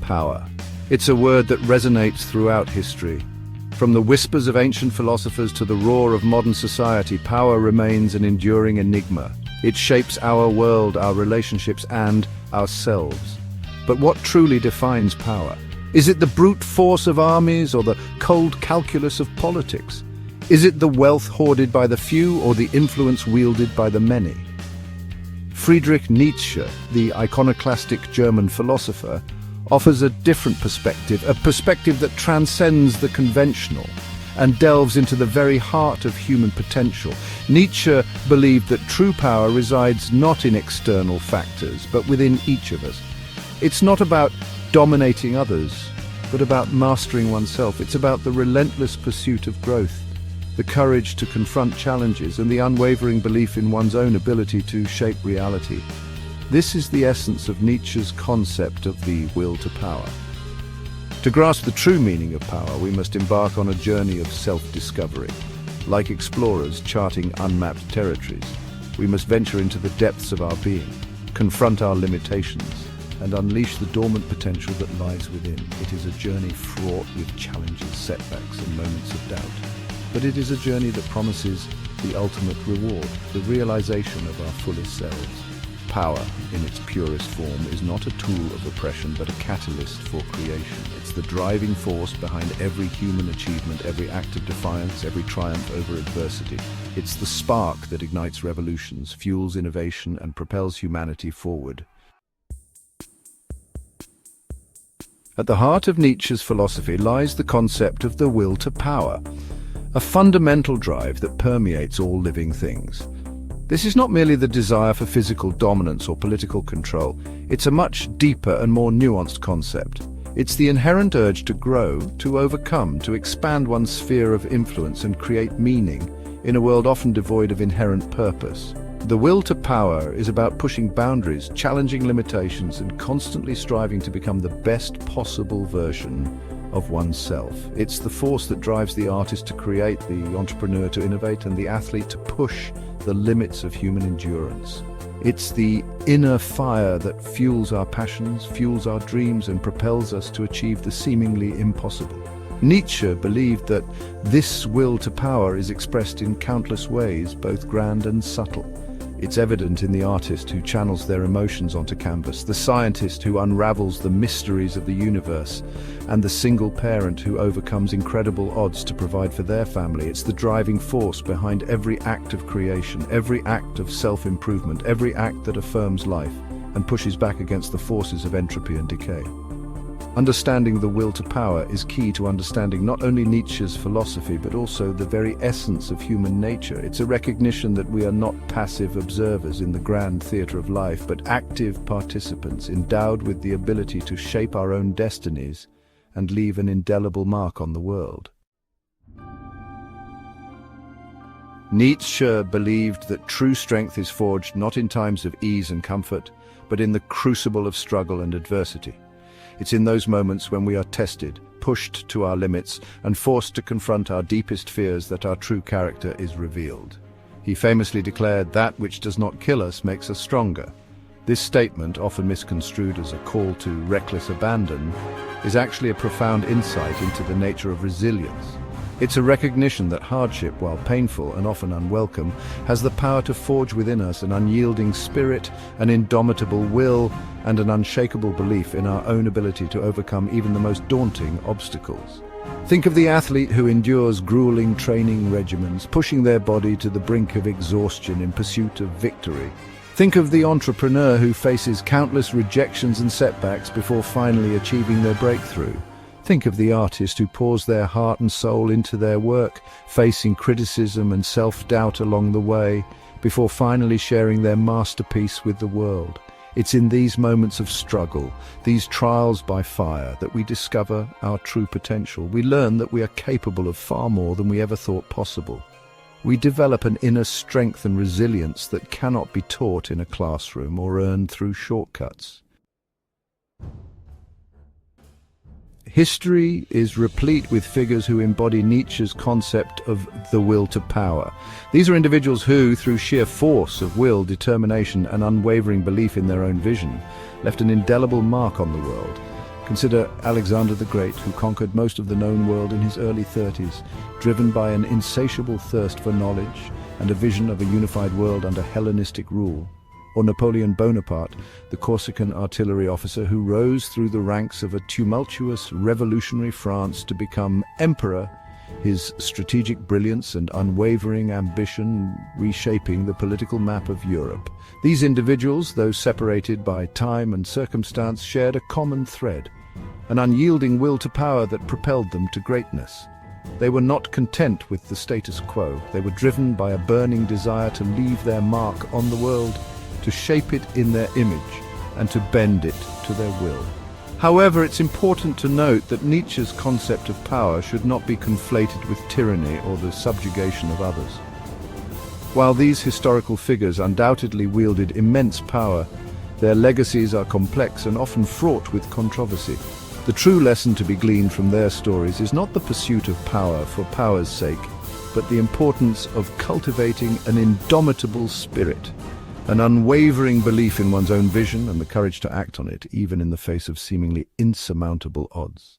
Power. It's a word that resonates throughout history. From the whispers of ancient philosophers to the roar of modern society, power remains an enduring enigma. It shapes our world, our relationships, and ourselves. But what truly defines power? Is it the brute force of armies or the cold calculus of politics? Is it the wealth hoarded by the few or the influence wielded by the many? Friedrich Nietzsche, the iconoclastic German philosopher, offers a different perspective, a perspective that transcends the conventional and delves into the very heart of human potential. Nietzsche believed that true power resides not in external factors, but within each of us. It's not about dominating others, but about mastering oneself. It's about the relentless pursuit of growth, the courage to confront challenges, and the unwavering belief in one's own ability to shape reality. This is the essence of Nietzsche's concept of the will to power. To grasp the true meaning of power, we must embark on a journey of self-discovery. Like explorers charting unmapped territories, we must venture into the depths of our being, confront our limitations, and unleash the dormant potential that lies within. It is a journey fraught with challenges, setbacks, and moments of doubt. But it is a journey that promises the ultimate reward, the realization of our fullest selves. Power, in its purest form, is not a tool of oppression, but a catalyst for creation. It's the driving force behind every human achievement, every act of defiance, every triumph over adversity. It's the spark that ignites revolutions, fuels innovation, and propels humanity forward. At the heart of Nietzsche's philosophy lies the concept of the will to power, a fundamental drive that permeates all living things. This is not merely the desire for physical dominance or political control. It's a much deeper and more nuanced concept. It's the inherent urge to grow, to overcome, to expand one's sphere of influence and create meaning in a world often devoid of inherent purpose. The will to power is about pushing boundaries, challenging limitations, and constantly striving to become the best possible version of oneself. It's the force that drives the artist to create, the entrepreneur to innovate, and the athlete to push the limits of human endurance. It's the inner fire that fuels our passions, fuels our dreams, and propels us to achieve the seemingly impossible. Nietzsche believed that this will to power is expressed in countless ways, both grand and subtle. It's evident in the artist who channels their emotions onto canvas, the scientist who unravels the mysteries of the universe, and the single parent who overcomes incredible odds to provide for their family. It's the driving force behind every act of creation, every act of self-improvement, every act that affirms life and pushes back against the forces of entropy and decay. Understanding the will to power is key to understanding not only Nietzsche's philosophy, but also the very essence of human nature. It's a recognition that we are not passive observers in the grand theater of life, but active participants endowed with the ability to shape our own destinies and leave an indelible mark on the world. Nietzsche believed that true strength is forged not in times of ease and comfort, but in the crucible of struggle and adversity. It's in those moments when we are tested, pushed to our limits, and forced to confront our deepest fears that our true character is revealed. He famously declared, "That which does not kill us makes us stronger." This statement, often misconstrued as a call to reckless abandon, is actually a profound insight into the nature of resilience. It's a recognition that hardship, while painful and often unwelcome, has the power to forge within us an unyielding spirit, an indomitable will, and an unshakable belief in our own ability to overcome even the most daunting obstacles. Think of the athlete who endures grueling training regimens, pushing their body to the brink of exhaustion in pursuit of victory. Think of the entrepreneur who faces countless rejections and setbacks before finally achieving their breakthrough. Think of the artist who pours their heart and soul into their work, facing criticism and self-doubt along the way, before finally sharing their masterpiece with the world. It's in these moments of struggle, these trials by fire, that we discover our true potential. We learn that we are capable of far more than we ever thought possible. We develop an inner strength and resilience that cannot be taught in a classroom or earned through shortcuts. History is replete with figures who embody Nietzsche's concept of the will to power. These are individuals who, through sheer force of will, determination, and unwavering belief in their own vision, left an indelible mark on the world. Consider Alexander the Great, who conquered most of the known world in his early 30s, driven by an insatiable thirst for knowledge and a vision of a unified world under Hellenistic rule. Or Napoleon Bonaparte, the Corsican artillery officer who rose through the ranks of a tumultuous revolutionary France to become emperor, his strategic brilliance and unwavering ambition reshaping the political map of Europe. These individuals, though separated by time and circumstance, shared a common thread, an unyielding will to power that propelled them to greatness. They were not content with the status quo. They were driven by a burning desire to leave their mark on the world, to shape it in their image, and to bend it to their will. However, it's important to note that Nietzsche's concept of power should not be conflated with tyranny or the subjugation of others. While these historical figures undoubtedly wielded immense power, their legacies are complex and often fraught with controversy. The true lesson to be gleaned from their stories is not the pursuit of power for power's sake, but the importance of cultivating an indomitable spirit, an unwavering belief in one's own vision and the courage to act on it, even in the face of seemingly insurmountable odds.